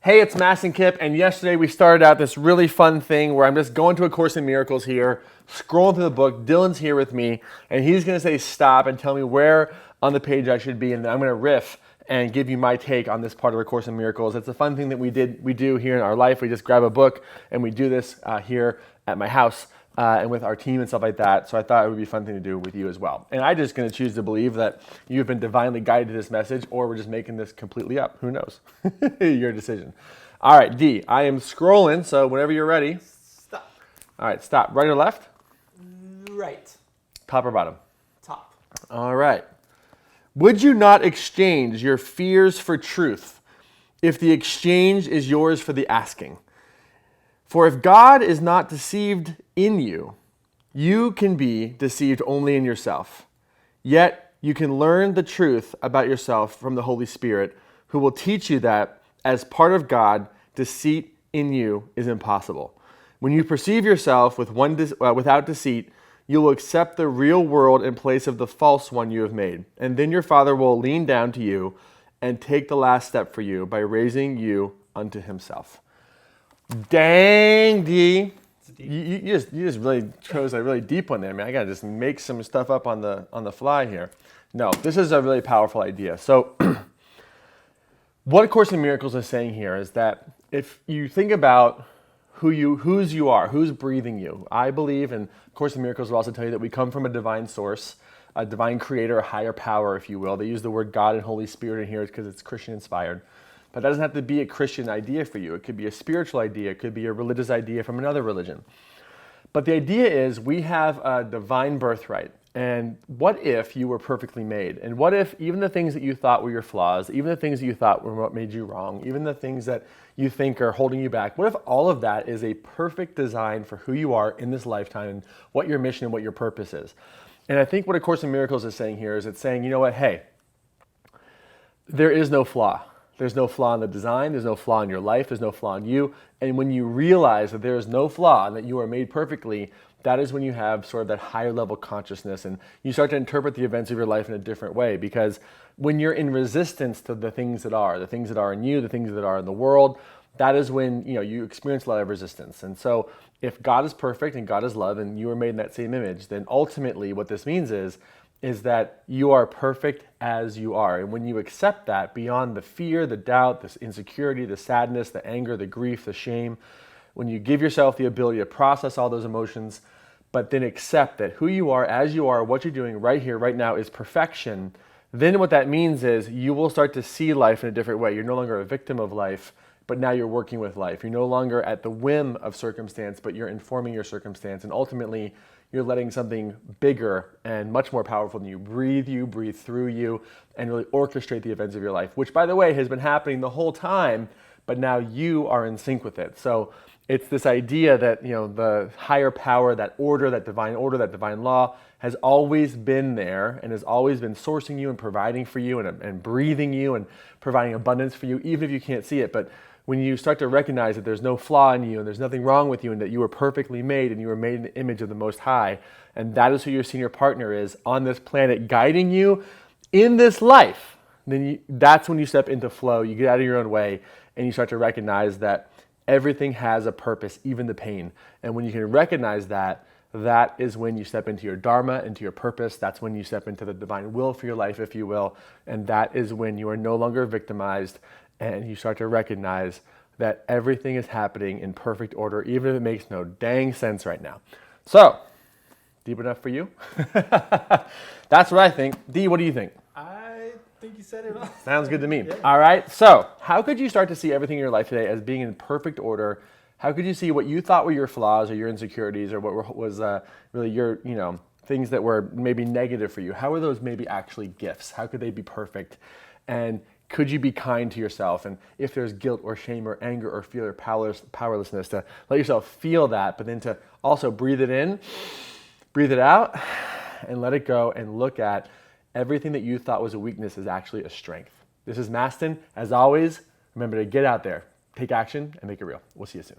Hey, it's Mastin, Kipp, and yesterday we started out this really fun thing where I'm just going to A Course in Miracles here, scrolling through the book. Dylan's here with me, and he's going to say stop and tell me where on the page I should be, and then I'm going to riff and give you my take on this part of A Course in Miracles. It's a fun thing that we do here in our life. We just grab a book and we do this here at my house and with our team and stuff like that. So I thought it would be a fun thing to do with you as well. And I'm just going to choose to believe that you've been divinely guided to this message, or we're just making this completely up. Who knows? Your decision. All right, D, I am scrolling, so whenever you're ready. Stop. All right, stop. Right or left? Right. Top or bottom? Top. All right. Would you not exchange your fears for truth if the exchange is yours for the asking? For if God is not deceived in you, you can be deceived only in yourself. Yet you can learn the truth about yourself from the Holy Spirit, who will teach you that, as part of God, deceit in you is impossible. When you perceive yourself without deceit, you will accept the real world in place of the false one you have made. And then your Father will lean down to you and take the last step for you by raising you unto himself. Dang, D. You just really chose a really deep one there, man. I gotta just make some stuff up on the fly here. No, this is a really powerful idea. So what A Course in Miracles is saying here is that if you think about whose you are, who's breathing you, I believe, and A Course in Miracles will also tell you that we come from a divine source, a divine creator, a higher power, if you will. They use the word God and Holy Spirit in here because it's Christian inspired. But that doesn't have to be a Christian idea for you. It could be a spiritual idea. It could be a religious idea from another religion. But the idea is we have a divine birthright. And what if you were perfectly made? And what if even the things that you thought were your flaws, even the things that you thought were what made you wrong, even the things that you think are holding you back, what if all of that is a perfect design for who you are in this lifetime and what your mission and what your purpose is? And I think what A Course in Miracles is saying here is it's saying, you know what, hey, there is no flaw. There's no flaw in the design. There's no flaw in your life. There's no flaw in you. And when you realize that there is no flaw and that you are made perfectly, that is when you have sort of that higher level consciousness and you start to interpret the events of your life in a different way. Because when you're in resistance to the things that are in you, the things that are in the world, that is when you experience a lot of resistance. And so if God is perfect and God is love and you are made in that same image, then ultimately what this means is that you are perfect as you are. And when you accept that beyond the fear, the doubt, the insecurity, the sadness, the anger, the grief, the shame, when you give yourself the ability to process all those emotions, but then accept that who you are, as you are, what you're doing right here, right now is perfection, then what that means is you will start to see life in a different way. You're no longer a victim of life, but now you're working with life. You're no longer at the whim of circumstance, but you're informing your circumstance. And ultimately, you're letting something bigger and much more powerful than you breathe through you, and really orchestrate the events of your life, which, by the way, has been happening the whole time, but now you are in sync with it. So it's this idea that the higher power, that order, that divine law, has always been there and has always been sourcing you and providing for you and breathing you and providing abundance for you, even if you can't see it. But when you start to recognize that there's no flaw in you and there's nothing wrong with you and that you were perfectly made and you were made in the image of the Most High, and that is who your senior partner is on this planet, guiding you in this life, then that's when you step into flow. You get out of your own way and you start to recognize that everything has a purpose, even the pain. And when you can recognize that, that is when you step into your dharma, into your purpose. That's when you step into the divine will for your life, if you will. And that is when you are no longer victimized and you start to recognize that everything is happening in perfect order, even if it makes no dang sense right now. So, deep enough for you? That's what I think. D, what do you think? I think you said it all. Sounds good to me. Yeah. All right. So how could you start to see everything in your life today as being in perfect order? How could you see what you thought were your flaws or your insecurities or what was really your, things that were maybe negative for you? How are those maybe actually gifts? How could they be perfect? And could you be kind to yourself? And if there's guilt or shame or anger or fear or powerlessness, to let yourself feel that, but then to also breathe it in, breathe it out, and let it go and look at everything that you thought was a weakness is actually a strength. This is Mastin. As always, remember to get out there, take action, and make it real. We'll see you soon.